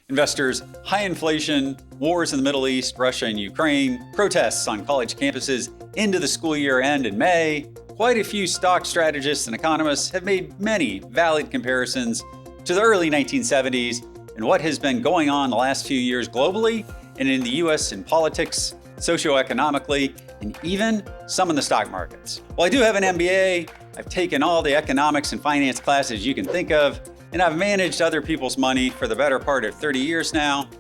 Investors, high inflation, wars in the Middle East, Russia and Ukraine, protests on college campuses into the school year end in May. Quite a few stock strategists and economists have made many valid comparisons to the early 1970s and what has been going on the last few years globally and in the US in politics, socio-economically, and even some in the stock markets. While I do have an MBA, I've taken all the economics and finance classes you can think of, and I've managed other people's money for the better part of 30 years now.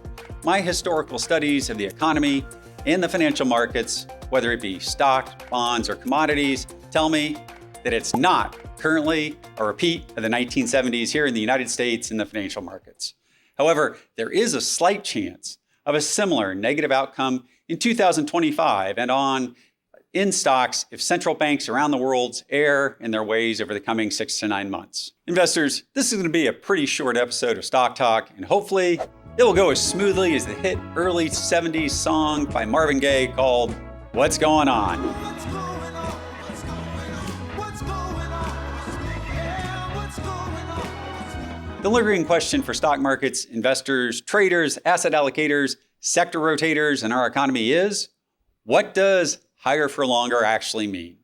My historical studies of the economy and the financial markets, whether it be stock, bonds, or commodities, tell me that it's not currently a repeat of the 1970s here in the United States in the financial markets. However, there is a slight chance of a similar negative outcome in 2025 and on in stocks if central banks around the world err in their ways over the coming 6 to 9 months. Investors, this is going to be a pretty short episode of Stock Talk, and hopefully it will go as smoothly as the hit early 70s song by Marvin Gaye called What's Going On? The lingering question for stock markets, investors, traders, asset allocators, sector rotators, and our economy is, what does higher for longer actually mean?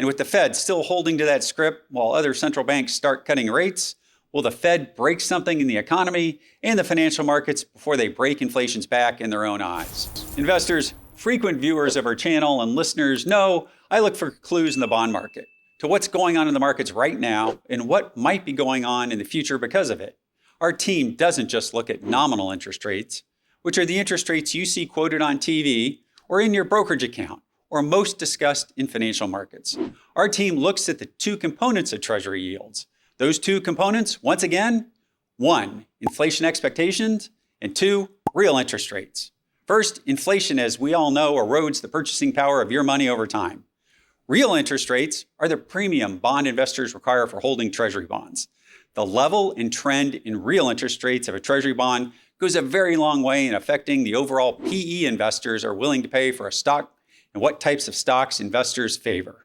And with the Fed still holding to that script while other central banks start cutting rates, will the Fed break something in the economy and the financial markets before they break inflation's back in their own eyes? Investors, frequent viewers of our channel and listeners know I look for clues in the bond market to what's going on in the markets right now and what might be going on in the future because of it. Our team doesn't just look at nominal interest rates, which are the interest rates you see quoted on TV or in your brokerage account, or most discussed in financial markets. Our team looks at the two components of Treasury yields. Those two components, once again, 1, inflation expectations, and 2, real interest rates. First, inflation, as we all know, erodes the purchasing power of your money over time. Real interest rates are the premium bond investors require for holding Treasury bonds. The level and trend in real interest rates of a Treasury bond goes a very long way in affecting the overall PE investors are willing to pay for a stock and what types of stocks investors favor.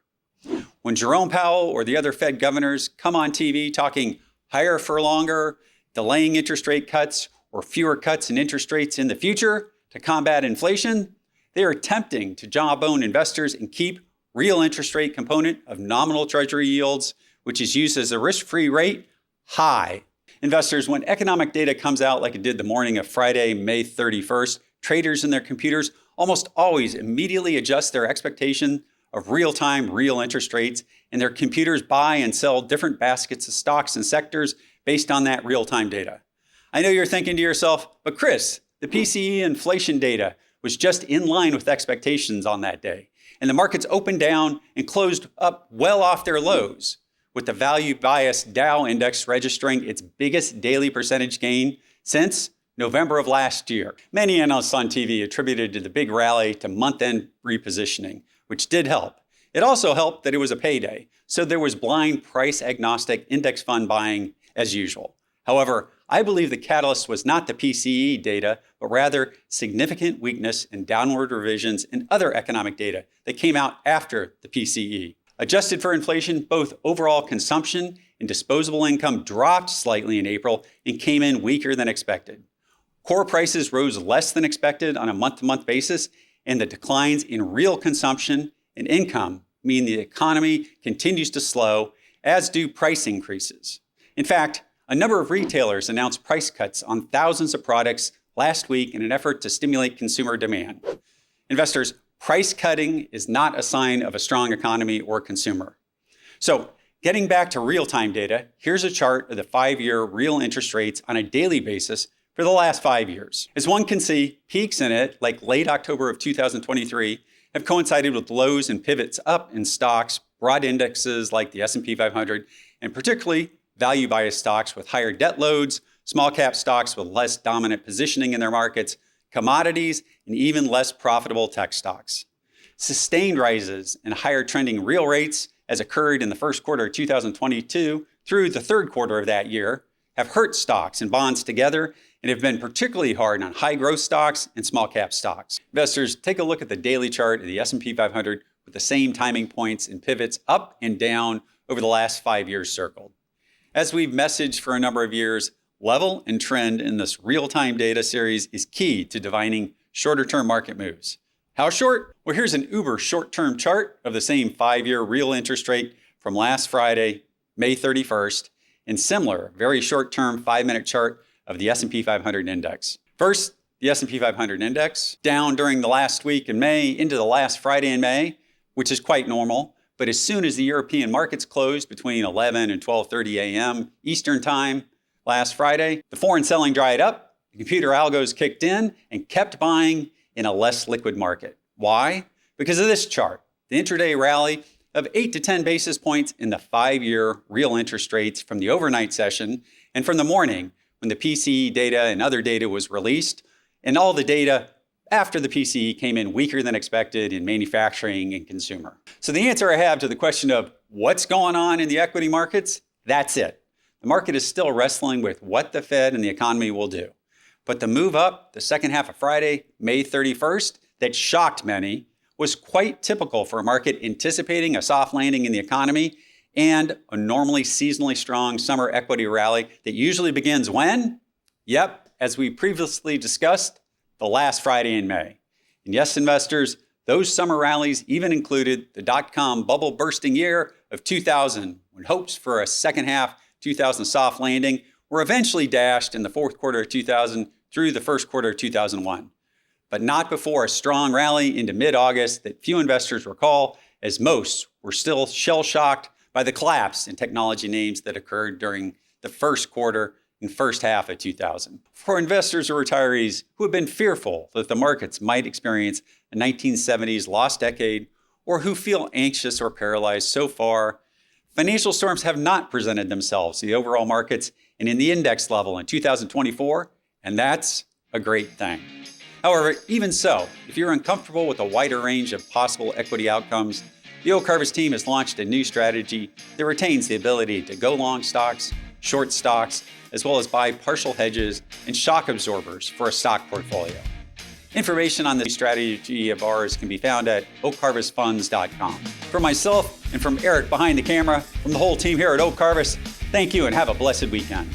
When Jerome Powell or the other Fed governors come on TV talking higher for longer, delaying interest rate cuts, or fewer cuts in interest rates in the future to combat inflation, they are attempting to jawbone investors and keep real interest rate component of nominal Treasury yields, which is used as a risk-free rate, high. Investors, when economic data comes out like it did the morning of Friday, May 31st, traders in their computers almost always immediately adjust their expectation of real-time real interest rates, and their computers buy and sell different baskets of stocks and sectors based on that real-time data. I know you're thinking to yourself, but Chris, the PCE inflation data was just in line with expectations on that day, and the markets opened down and closed up well off their lows, with the value bias Dow index registering its biggest daily percentage gain since November of last year. Many analysts on TV attributed to the big rally to month-end repositioning, which did help. It also helped that it was a payday, so there was blind price-agnostic index fund buying as usual. However, I believe the catalyst was not the PCE data, but rather significant weakness and downward revisions in other economic data that came out after the PCE. Adjusted for inflation, both overall consumption and disposable income dropped slightly in April and came in weaker than expected. Core prices rose less than expected on a month-to-month basis, and the declines in real consumption and income mean the economy continues to slow, as do price increases. In fact, a number of retailers announced price cuts on thousands of products last week in an effort to stimulate consumer demand. Investors, price cutting is not a sign of a strong economy or consumer. So, getting back to real-time data, here's a chart of the 5-year real interest rates on a daily basis for the last 5 years. As one can see, peaks in it, like late October of 2023, have coincided with lows and pivots up in stocks, broad indexes like the S&P 500, and particularly value-biased stocks with higher debt loads, small-cap stocks with less dominant positioning in their markets, commodities, and even less profitable tech stocks. Sustained rises and higher trending real rates, as occurred in the first quarter of 2022 through the third quarter of that year, have hurt stocks and bonds together and have been particularly hard on high growth stocks and small cap stocks. Investors, take a look at the daily chart of the S&P 500 with the same timing points and pivots up and down over the last 5 years circled. As we've messaged for a number of years, Level and trend in this real-time data series is key to divining shorter-term market moves. How short? Well, here's an uber short-term chart of the same 5-year real interest rate from last Friday, May 31st, and similar, very short-term 5-minute chart of the S&P 500 index. First, the S&P 500 index, down during the last week in May into the last Friday in May, which is quite normal. But as soon as the European markets closed between 11 and 12:30 a.m. Eastern Time last Friday, the foreign selling dried up, the computer algos kicked in and kept buying in a less liquid market. Why? Because of this chart, the intraday rally of 8 to 10 basis points in the 5-year real interest rates from the overnight session and from the morning when the PCE data and other data was released, and all the data after the PCE came in weaker than expected in manufacturing and consumer. So the answer I have to the question of what's going on in the equity markets, that's it. The market is still wrestling with what the Fed and the economy will do. But the move up the second half of Friday, May 31st, that shocked many was quite typical for a market anticipating a soft landing in the economy and a normally seasonally strong summer equity rally that usually begins when? Yep, as we previously discussed, the last Friday in May. And yes, investors, those summer rallies even included the dot-com bubble bursting year of 2000, when hopes for a second half 2000 soft landing were eventually dashed in the fourth quarter of 2000 through the first quarter of 2001. But not before a strong rally into mid-August that few investors recall, as most were still shell-shocked by the collapse in technology names that occurred during the first quarter and first half of 2000. For investors or retirees who have been fearful that the markets might experience a 1970s lost decade, or who feel anxious or paralyzed so far, financial storms have not presented themselves to the overall markets and in the index level in 2024, and that's a great thing. However, even so, if you're uncomfortable with a wider range of possible equity outcomes, the Oak Harvest team has launched a new strategy that retains the ability to go long stocks, short stocks, as well as buy partial hedges and shock absorbers for a stock portfolio. Information on this strategy of ours can be found at oakharvestfunds.com. From myself and from Eric behind the camera, from the whole team here at Oak Harvest, thank you and have a blessed weekend.